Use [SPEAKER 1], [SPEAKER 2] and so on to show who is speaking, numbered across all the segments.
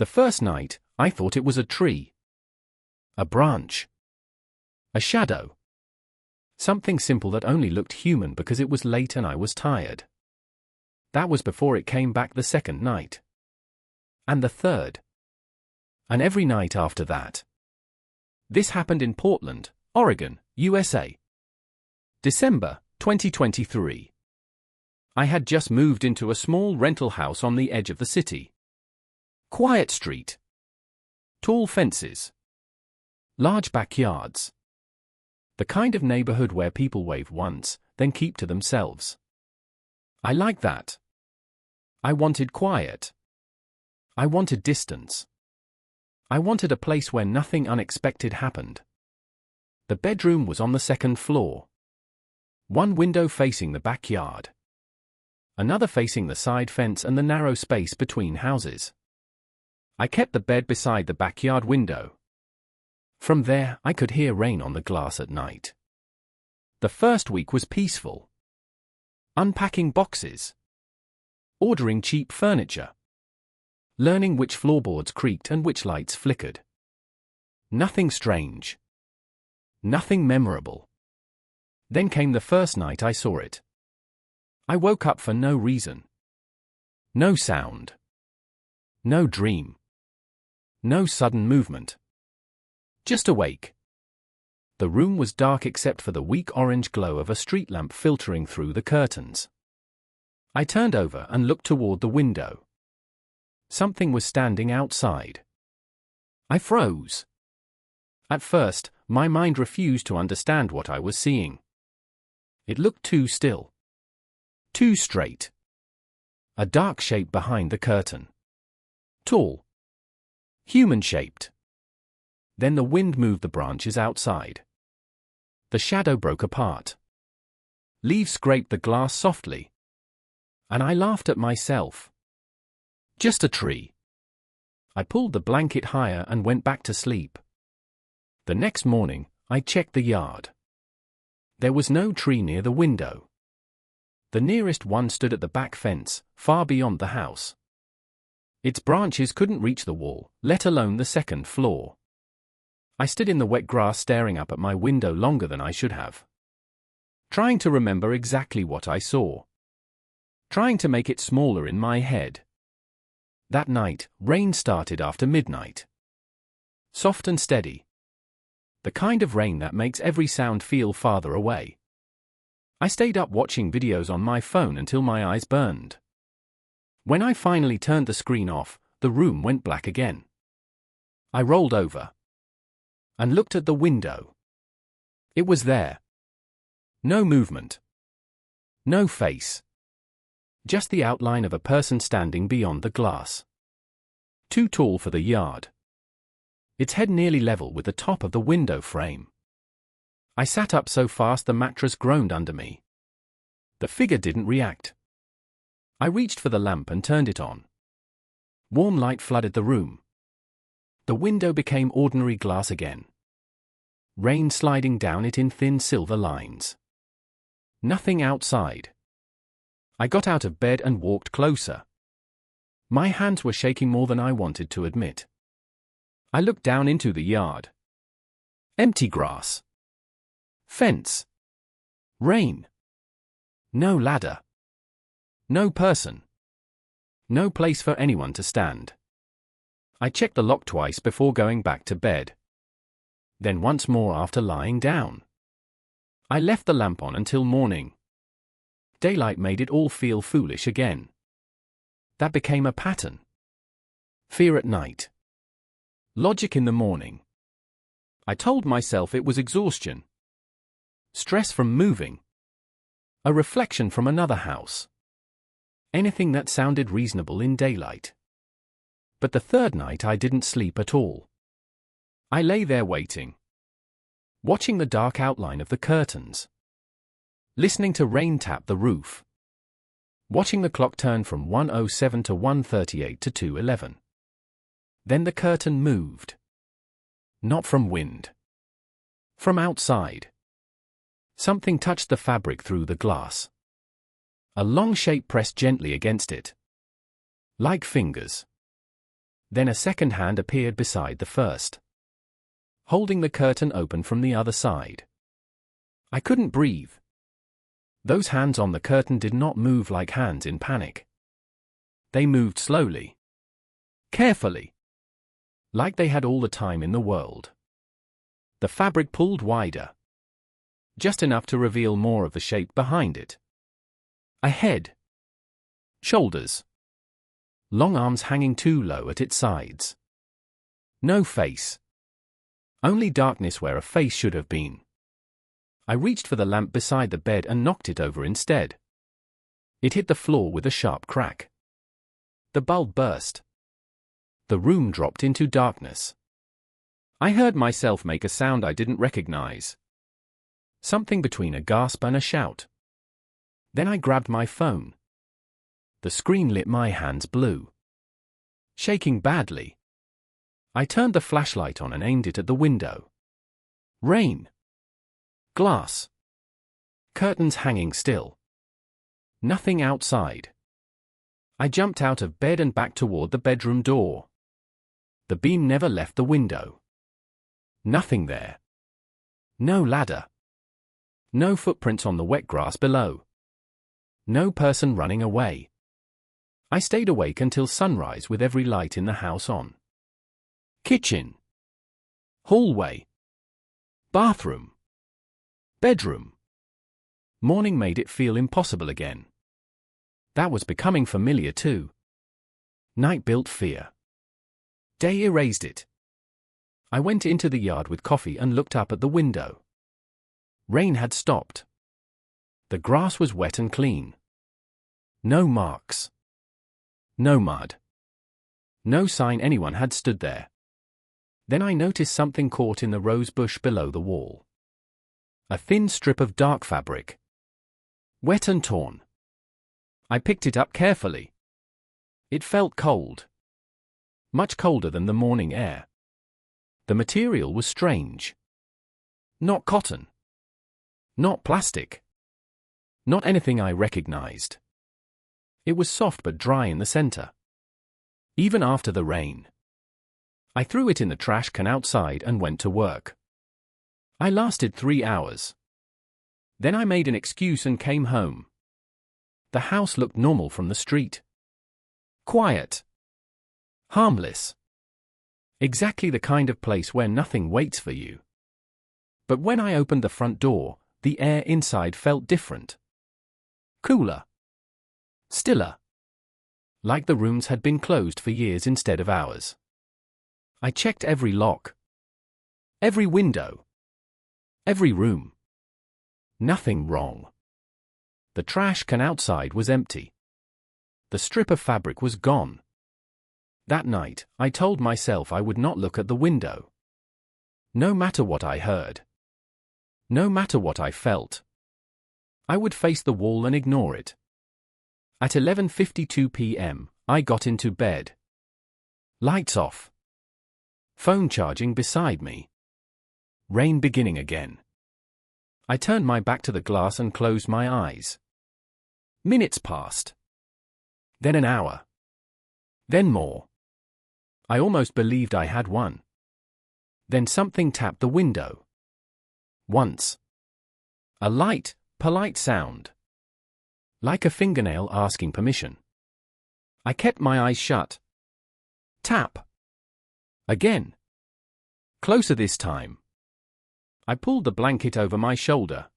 [SPEAKER 1] The first night, I thought it was a tree. A branch. A shadow. Something simple that only looked human because it was late and I was tired. That was before it came back the second night. And the third. And every night after that. This happened in Portland, Oregon, USA. December 2023. I had just moved into a small rental house on the edge of the city. Quiet street. Tall fences. Large backyards. The kind of neighborhood where people wave once, then keep to themselves. I like that. I wanted quiet. I wanted distance. I wanted a place where nothing unexpected happened. The bedroom was on the second floor. One window facing the backyard. Another facing the side fence and the narrow space between houses. I kept the bed beside the backyard window. From there, I could hear rain on the glass at night. The first week was peaceful. Unpacking boxes. Ordering cheap furniture. Learning which floorboards creaked and which lights flickered. Nothing strange. Nothing memorable. Then came the first night I saw it. I woke up for no reason. No sound. No dream. No sudden movement. Just awake. The room was dark except for the weak orange glow of a street lamp filtering through the curtains. I turned over and looked toward the window. Something was standing outside. I froze. At first, my mind refused to understand what I was seeing. It looked too still. Too straight. A dark shape behind the curtain. Tall. Human-shaped. Then the wind moved the branches outside. The shadow broke apart. Leaves scraped the glass softly. And I laughed at myself. Just a tree. I pulled the blanket higher and went back to sleep. The next morning, I checked the yard. There was no tree near the window. The nearest one stood at the back fence, far beyond the house. Its branches couldn't reach the wall, let alone the second floor. I stood in the wet grass staring up at my window longer than I should have. Trying to remember exactly what I saw. Trying to make it smaller in my head. That night, rain started after midnight. Soft and steady. The kind of rain that makes every sound feel farther away. I stayed up watching videos on my phone until my eyes burned. When I finally turned the screen off, the room went black again. I rolled over. And looked at the window. It was there. No movement. No face. Just the outline of a person standing beyond the glass. Too tall for the yard. Its head nearly level with the top of the window frame. I sat up so fast the mattress groaned under me. The figure didn't react. I reached for the lamp and turned it on. Warm light flooded the room. The window became ordinary glass again. Rain sliding down it in thin silver lines. Nothing outside. I got out of bed and walked closer. My hands were shaking more than I wanted to admit. I looked down into the yard. Empty grass. Fence. Rain. No ladder. No person. No place for anyone to stand. I checked the lock twice before going back to bed. Then once more after lying down. I left the lamp on until morning. Daylight made it all feel foolish again. That became a pattern. Fear at night. Logic in the morning. I told myself it was exhaustion. Stress from moving. A reflection from another house. Anything that sounded reasonable in daylight. But the third night I didn't sleep at all. I lay there waiting. Watching the dark outline of the curtains. Listening to rain tap the roof. Watching the clock turn from 1:07 to 1:38 to 2:11. Then the curtain moved. Not from wind. From outside. Something touched the fabric through the glass. A long shape pressed gently against it. Like fingers. Then a second hand appeared beside the first, holding the curtain open from the other side. I couldn't breathe. Those hands on the curtain did not move like hands in panic. They moved slowly, carefully, like they had all the time in the world. The fabric pulled wider, just enough to reveal more of the shape behind it. A head, shoulders, long arms hanging too low at its sides. No face. Only darkness where a face should have been. I reached for the lamp beside the bed and knocked it over instead. It hit the floor with a sharp crack. The bulb burst. The room dropped into darkness. I heard myself make a sound I didn't recognize. Something between a gasp and a shout. Then I grabbed my phone. The screen lit my hands blue, shaking badly. I turned the flashlight on and aimed it at the window. Rain. Glass. Curtains hanging still. Nothing outside. I jumped out of bed and back toward the bedroom door. The beam never left the window. Nothing there. No ladder. No footprints on the wet grass below. No person running away. I stayed awake until sunrise with every light in the house on. Kitchen. Hallway. Bathroom. Bedroom. Morning made it feel impossible again. That was becoming familiar too. Night built fear. Day erased it. I went into the yard with coffee and looked up at the window. Rain had stopped. The grass was wet and clean. No marks. No mud. No sign anyone had stood there. Then I noticed something caught in the rose bush below the wall. A thin strip of dark fabric. Wet and torn. I picked it up carefully. It felt cold. Much colder than the morning air. The material was strange. Not cotton. Not plastic. Not anything I recognized. It was soft but dry in the center. Even after the rain. I threw it in the trash can outside and went to work. I lasted 3 hours. Then I made an excuse and came home. The house looked normal from the street. Quiet. Harmless. Exactly the kind of place where nothing waits for you. But when I opened the front door, the air inside felt different. Cooler. Stiller. Like the rooms had been closed for years instead of hours. I checked every lock. Every window. Every room. Nothing wrong. The trash can outside was empty. The strip of fabric was gone. That night, I told myself I would not look at the window. No matter what I heard. No matter what I felt. I would face the wall and ignore it. At 11:52 p.m., I got into bed. Lights off. Phone charging beside me. Rain beginning again. I turned my back to the glass and closed my eyes. Minutes passed. Then an hour. Then more. I almost believed I had won. Then something tapped the window. Once. A light, polite sound. Like a fingernail asking permission. I kept my eyes shut. Tap. Again. Closer this time. I pulled the blanket over my shoulder.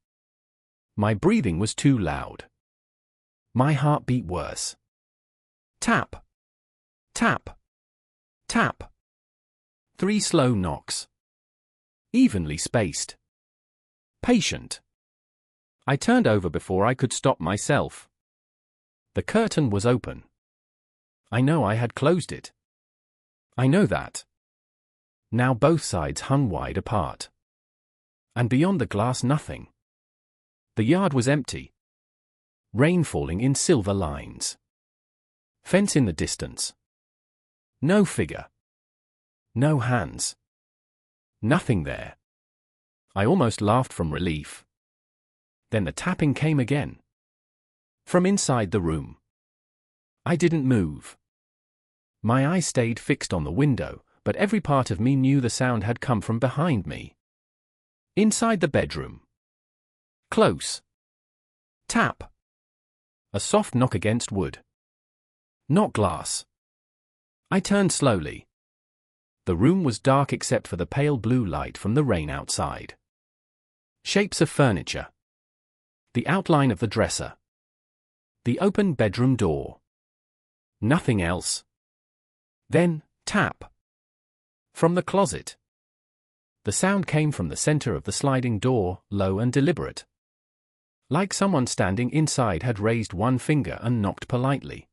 [SPEAKER 1] My breathing was too loud. My heart beat worse. Tap. Tap. Tap. 3 slow knocks. Evenly spaced. Patient. I turned over before I could stop myself. The curtain was open. I know I had closed it. I know that. Now both sides hung wide apart. And beyond the glass nothing. The yard was empty. Rain falling in silver lines. Fence in the distance. No figure. No hands. Nothing there. I almost laughed from relief. Then the tapping came again. From inside the room. I didn't move. My eyes stayed fixed on the window, but every part of me knew the sound had come from behind me. Inside the bedroom. Close. Tap. A soft knock against wood. Not glass. I turned slowly. The room was dark except for the pale blue light from the rain outside. Shapes of furniture. The outline of the dresser. The open bedroom door. Nothing else. Then, tap. From the closet. The sound came from the center of the sliding door, low and deliberate. Like someone standing inside had raised one finger and knocked politely.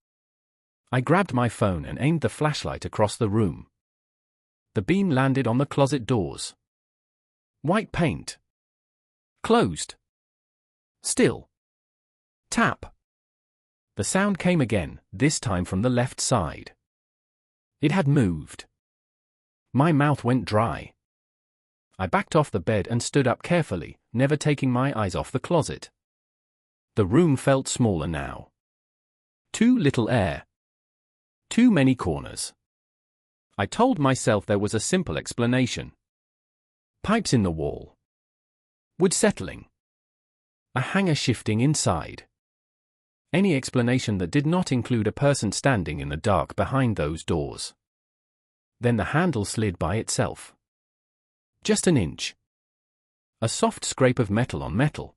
[SPEAKER 1] I grabbed my phone and aimed the flashlight across the room. The beam landed on the closet doors. White paint. Closed. Still. Tap. The sound came again, this time from the left side. It had moved. My mouth went dry. I backed off the bed and stood up carefully, never taking my eyes off the closet. The room felt smaller now. Too little air. Too many corners. I told myself there was a simple explanation. Pipes in the wall. Wood settling. A hanger shifting inside. Any explanation that did not include a person standing in the dark behind those doors. Then the handle slid by itself. Just an inch. A soft scrape of metal on metal.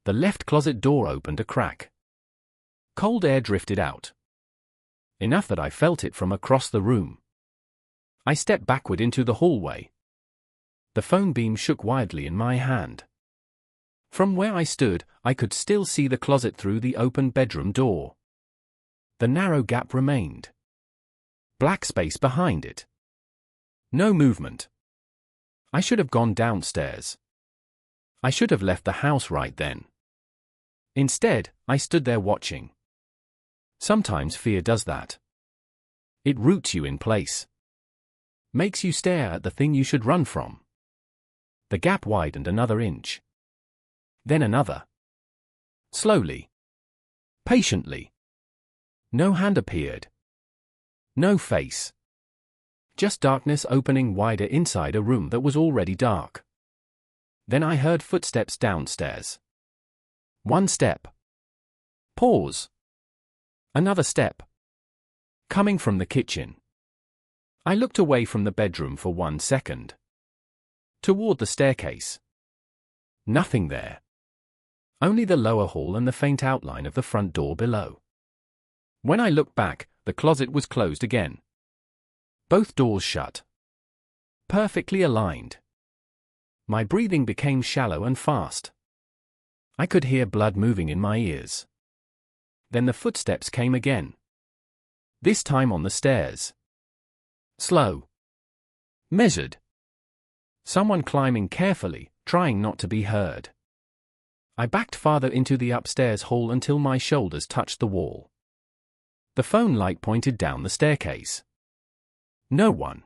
[SPEAKER 1] The left closet door opened a crack. Cold air drifted out. Enough that I felt it from across the room. I stepped backward into the hallway. The phone beam shook wildly in my hand. From where I stood, I could still see the closet through the open bedroom door. The narrow gap remained. Black space behind it. No movement. I should have gone downstairs. I should have left the house right then. Instead, I stood there watching. Sometimes fear does that. It roots you in place. Makes you stare at the thing you should run from. The gap widened another inch. Then another. Slowly. Patiently. No hand appeared. No face. Just darkness opening wider inside a room that was already dark. Then I heard footsteps downstairs. One step. Pause. Another step. Coming from the kitchen. I looked away from the bedroom for 1 second. Toward the staircase. Nothing there. Only the lower hall and the faint outline of the front door below. When I looked back, the closet was closed again. Both doors shut. Perfectly aligned. My breathing became shallow and fast. I could hear blood moving in my ears. Then the footsteps came again. This time on the stairs. Slow. Measured. Someone climbing carefully, trying not to be heard. I backed farther into the upstairs hall until my shoulders touched the wall. The phone light pointed down the staircase. No one.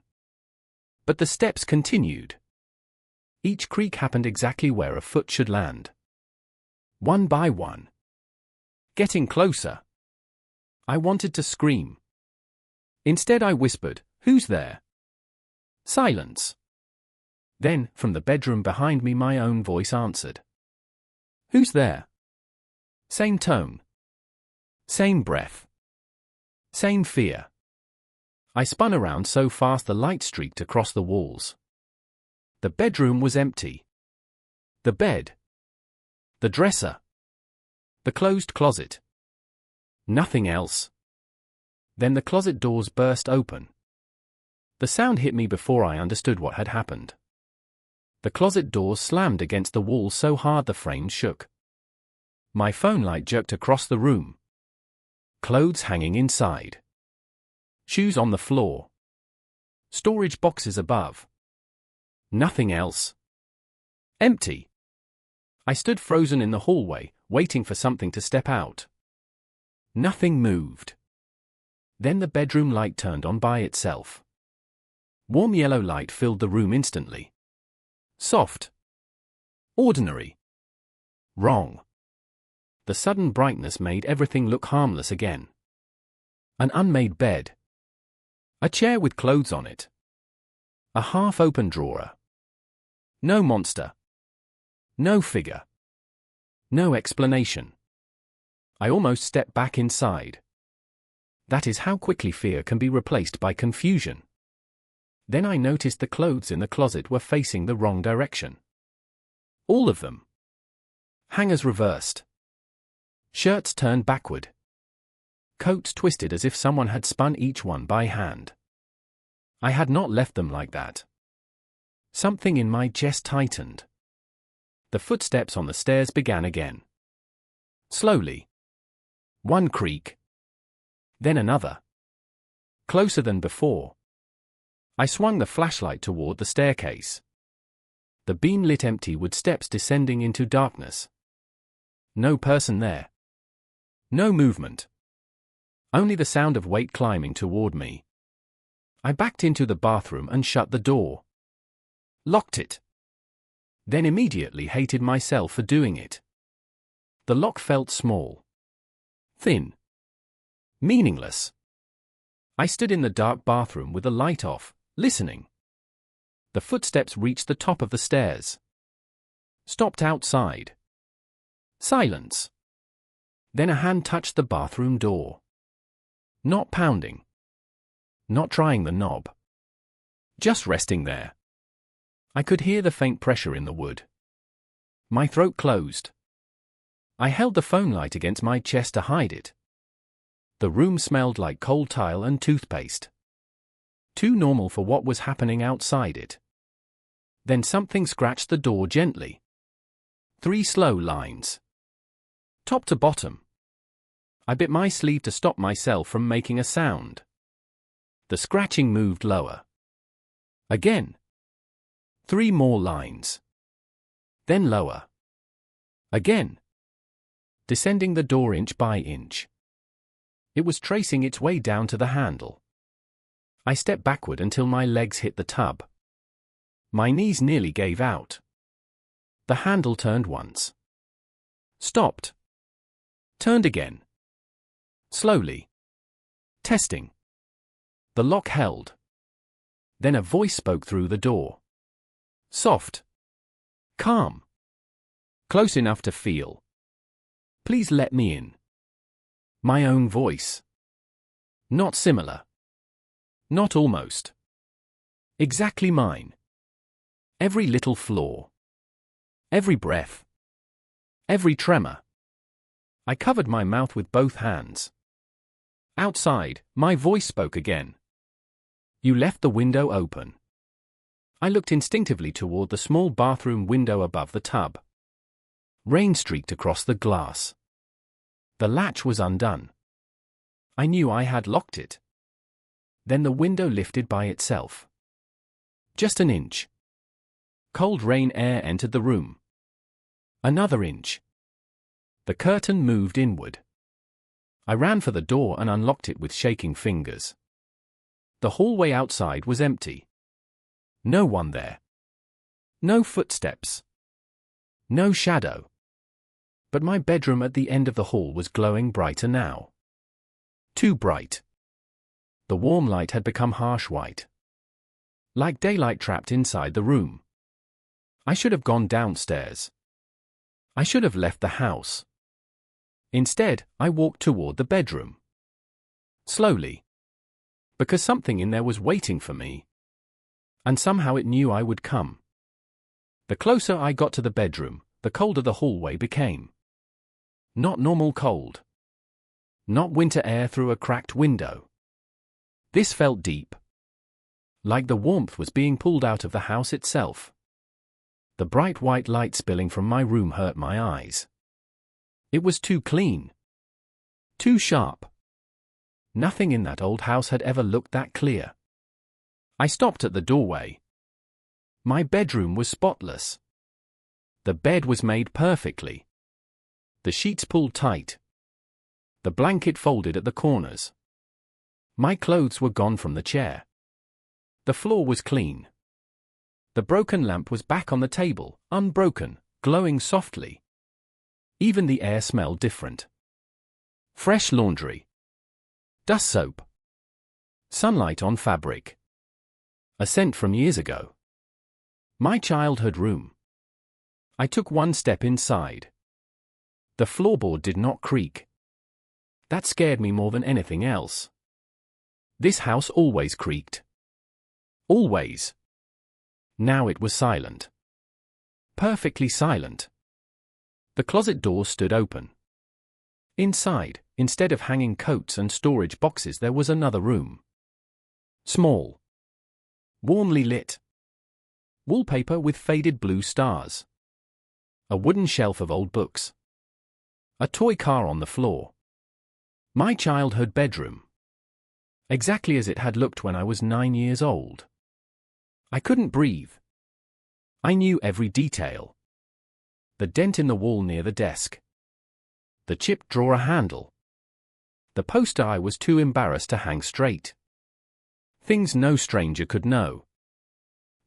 [SPEAKER 1] But the steps continued. Each creak happened exactly where a foot should land. One by one. Getting closer. I wanted to scream. Instead I whispered, "Who's there?" Silence. Then, from the bedroom behind me, my own voice answered. "Who's there?" Same tone. Same breath. Same fear. I spun around so fast the light streaked across the walls. The bedroom was empty. The bed. The dresser. The closed closet. Nothing else. Then the closet doors burst open. The sound hit me before I understood what had happened. The closet doors slammed against the wall so hard the frames shook. My phone light jerked across the room. Clothes hanging inside. Shoes on the floor. Storage boxes above. Nothing else. Empty. I stood frozen in the hallway, waiting for something to step out. Nothing moved. Then the bedroom light turned on by itself. Warm yellow light filled the room instantly. Soft. Ordinary. Wrong. The sudden brightness made everything look harmless again. An unmade bed. A chair with clothes on it. A half-open drawer. No monster. No figure. No explanation. I almost stepped back inside. That is how quickly fear can be replaced by confusion. Then I noticed the clothes in the closet were facing the wrong direction. All of them. Hangers reversed. Shirts turned backward. Coats twisted as if someone had spun each one by hand. I had not left them like that. Something in my chest tightened. The footsteps on the stairs began again. Slowly. One creak. Then another. Closer than before. I swung the flashlight toward the staircase. The beam lit empty with steps descending into darkness. No person there. No movement. Only the sound of weight climbing toward me. I backed into the bathroom and shut the door. Locked it. Then immediately hated myself for doing it. The lock felt small. Thin. Meaningless. I stood in the dark bathroom with the light off, listening. The footsteps reached the top of the stairs. Stopped outside. Silence. Then a hand touched the bathroom door. Not pounding. Not trying the knob. Just resting there. I could hear the faint pressure in the wood. My throat closed. I held the phone light against my chest to hide it. The room smelled like cold tile and toothpaste. Too normal for what was happening outside it. Then something scratched the door gently. 3 slow lines. Top to bottom. I bit my sleeve to stop myself from making a sound. The scratching moved lower. Again. 3 more lines. Then lower. Again. Descending the door inch by inch. It was tracing its way down to the handle. I stepped backward until my legs hit the tub. My knees nearly gave out. The handle turned once. Stopped. Turned again. Slowly. Testing. The lock held. Then a voice spoke through the door. Soft. Calm. Close enough to feel. Please let me in. My own voice. Not similar. Not almost. Exactly mine. Every little flaw. Every breath. Every tremor. I covered my mouth with both hands. Outside, my voice spoke again. You left the window open. I looked instinctively toward the small bathroom window above the tub. Rain streaked across the glass. The latch was undone. I knew I had locked it. Then the window lifted by itself. Just an inch. Cold rain air entered the room. Another inch. The curtain moved inward. I ran for the door and unlocked it with shaking fingers. The hallway outside was empty. No one there. No footsteps. No shadow. But my bedroom at the end of the hall was glowing brighter now. Too bright. The warm light had become harsh white. Like daylight trapped inside the room. I should have gone downstairs. I should have left the house. Instead, I walked toward the bedroom. Slowly. Because something in there was waiting for me. And somehow it knew I would come. The closer I got to the bedroom, the colder the hallway became. Not normal cold. Not winter air through a cracked window. This felt deep. Like the warmth was being pulled out of the house itself. The bright white light spilling from my room hurt my eyes. It was too clean. Too sharp. Nothing in that old house had ever looked that clear. I stopped at the doorway. My bedroom was spotless. The bed was made perfectly. The sheets pulled tight. The blanket folded at the corners. My clothes were gone from the chair. The floor was clean. The broken lamp was back on the table, unbroken, glowing softly. Even the air smelled different. Fresh laundry. Dust soap. Sunlight on fabric. A scent from years ago. My childhood room. I took one step inside. The floorboard did not creak. That scared me more than anything else. This house always creaked. Always. Now it was silent. Perfectly silent. The closet door stood open. Inside, instead of hanging coats and storage boxes, there was another room. Small. Warmly lit. Wallpaper with faded blue stars. A wooden shelf of old books. A toy car on the floor. My childhood bedroom. Exactly as it had looked when I was 9 years old. I couldn't breathe. I knew every detail. The dent in the wall near the desk. The chipped drawer handle. The poster I was too embarrassed to hang straight. Things no stranger could know.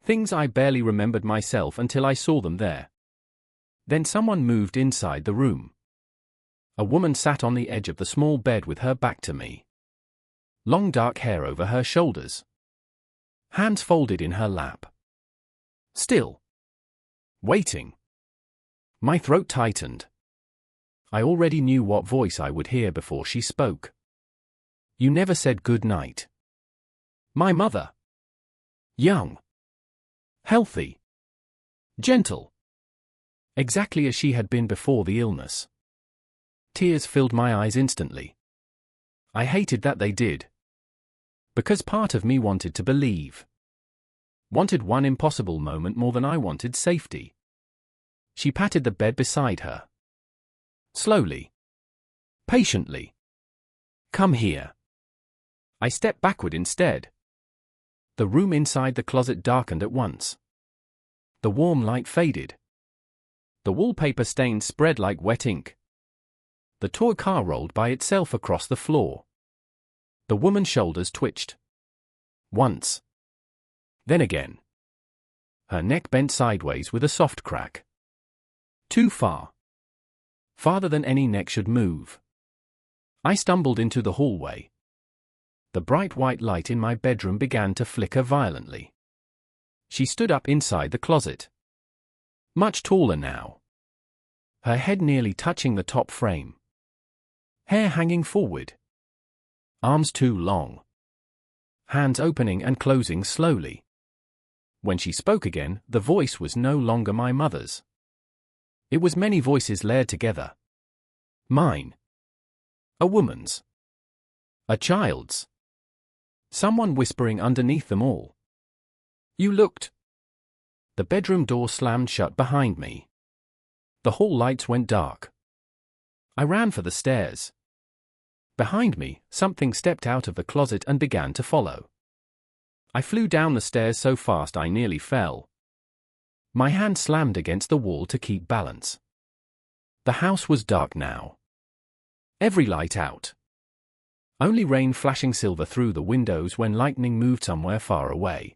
[SPEAKER 1] Things I barely remembered myself until I saw them there. Then someone moved inside the room. A woman sat on the edge of the small bed with her back to me. Long dark hair over her shoulders. Hands folded in her lap. Still. Waiting. My throat tightened. I already knew what voice I would hear before she spoke. You never said good night. My mother. Young. Healthy. Gentle. Exactly as she had been before the illness. Tears filled my eyes instantly. I hated that they did. Because part of me wanted to believe. Wanted one impossible moment more than I wanted safety. She patted the bed beside her. Slowly. Patiently. Come here. I stepped backward instead. The room inside the closet darkened at once. The warm light faded. The wallpaper stains spread like wet ink. The toy car rolled by itself across the floor. The woman's shoulders twitched. Once. Then again. Her neck bent sideways with a soft crack. Too far. Farther than any neck should move. I stumbled into the hallway. The bright white light in my bedroom began to flicker violently. She stood up inside the closet. Much taller now. Her head nearly touching the top frame. Hair hanging forward. Arms too long. Hands opening and closing slowly. When she spoke again, the voice was no longer my mother's. It was many voices layered together. Mine. A woman's. A child's. Someone whispering underneath them all. You looked. The bedroom door slammed shut behind me. The hall lights went dark. I ran for the stairs. Behind me, something stepped out of the closet and began to follow. I flew down the stairs so fast I nearly fell. My hand slammed against the wall to keep balance. The house was dark now. Every light out. Only rain flashing silver through the windows when lightning moved somewhere far away.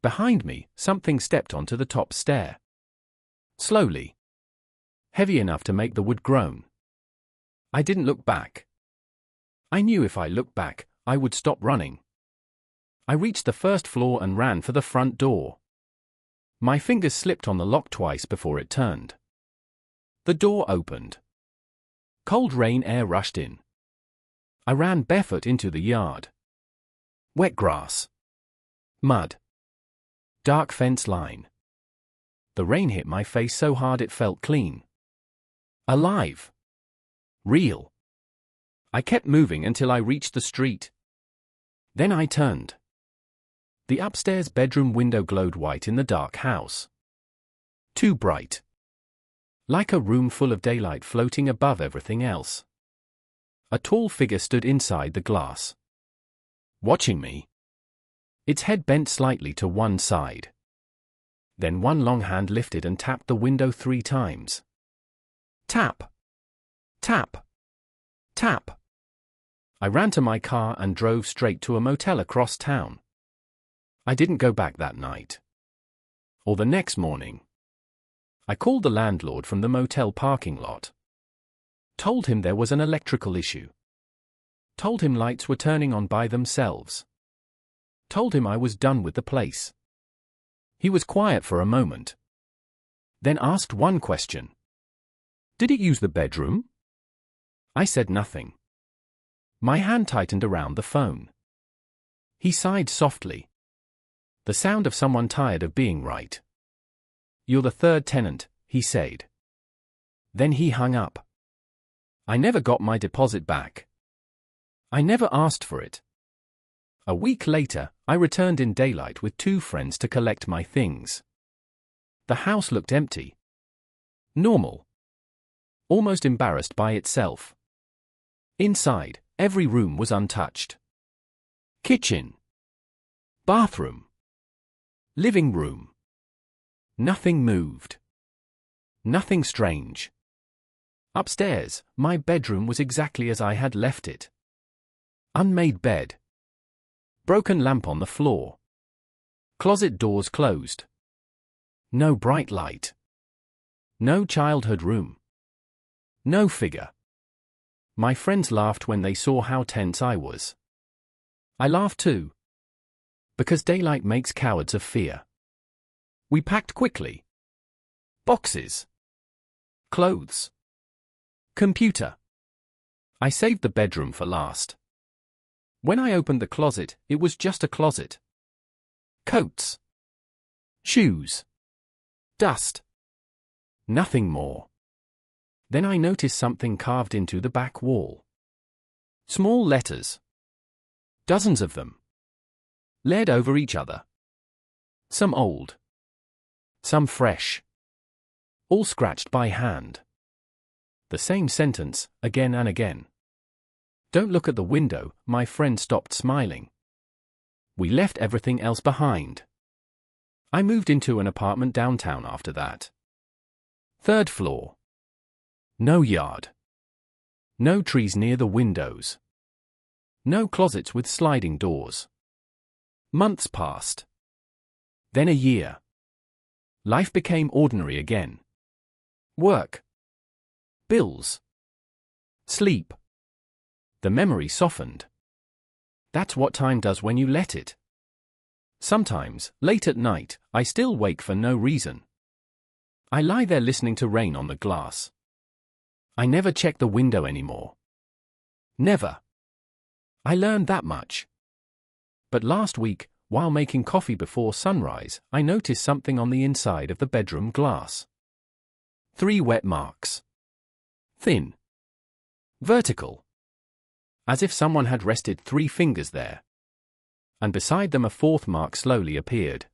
[SPEAKER 1] Behind me, something stepped onto the top stair. Slowly. Heavy enough to make the wood groan. I didn't look back. I knew if I looked back, I would stop running. I reached the first floor and ran for the front door. My fingers slipped on the lock twice before it turned. The door opened. Cold rain air rushed in. I ran barefoot into the yard. Wet grass. Mud. Dark fence line. The rain hit my face so hard it felt clean. Alive. Real. I kept moving until I reached the street. Then I turned. The upstairs bedroom window glowed white in the dark house. Too bright. Like a room full of daylight floating above everything else. A tall figure stood inside the glass. Watching me. Its head bent slightly to one side. Then one long hand lifted and tapped the window 3 times. Tap. Tap. Tap. I ran to my car and drove straight to a motel across town. I didn't go back that night. Or the next morning. I called the landlord from the motel parking lot. Told him there was an electrical issue. Told him lights were turning on by themselves. Told him I was done with the place. He was quiet for a moment. Then asked one question. Did it use the bedroom? I said nothing. My hand tightened around the phone. He sighed softly. The sound of someone tired of being right. You're the third tenant, he said. Then he hung up. I never got my deposit back. I never asked for it. A week later, I returned in daylight with 2 friends to collect my things. The house looked empty. Normal. Almost embarrassed by itself. Inside, every room was untouched. Kitchen. Bathroom. Living room. Nothing moved. Nothing strange. Upstairs, my bedroom was exactly as I had left it. Unmade bed. Broken lamp on the floor. Closet doors closed. No bright light. No childhood room. No figure. My friends laughed when they saw how tense I was. I laughed too. Because daylight makes cowards of fear. We packed quickly. Boxes. Clothes. Computer. I saved the bedroom for last. When I opened the closet, it was just a closet. Coats. Shoes. Dust. Nothing more. Then I noticed something carved into the back wall. Small letters. Dozens of them. Layered over each other. Some old. Some fresh. All scratched by hand. The same sentence, again and again. Don't look at the window, my friend stopped smiling. We left everything else behind. I moved into an apartment downtown after that. 3rd floor. No yard. No trees near the windows. No closets with sliding doors. Months passed. Then a year. Life became ordinary again. Work. Bills. Sleep. The memory softened. That's what time does when you let it. Sometimes, late at night, I still wake for no reason. I lie there listening to rain on the glass. I never check the window anymore. Never. I learned that much. But last week, while making coffee before sunrise, I noticed something on the inside of the bedroom glass. 3 wet marks. Thin. Vertical. As if someone had rested 3 fingers there. And beside them a 4th mark slowly appeared.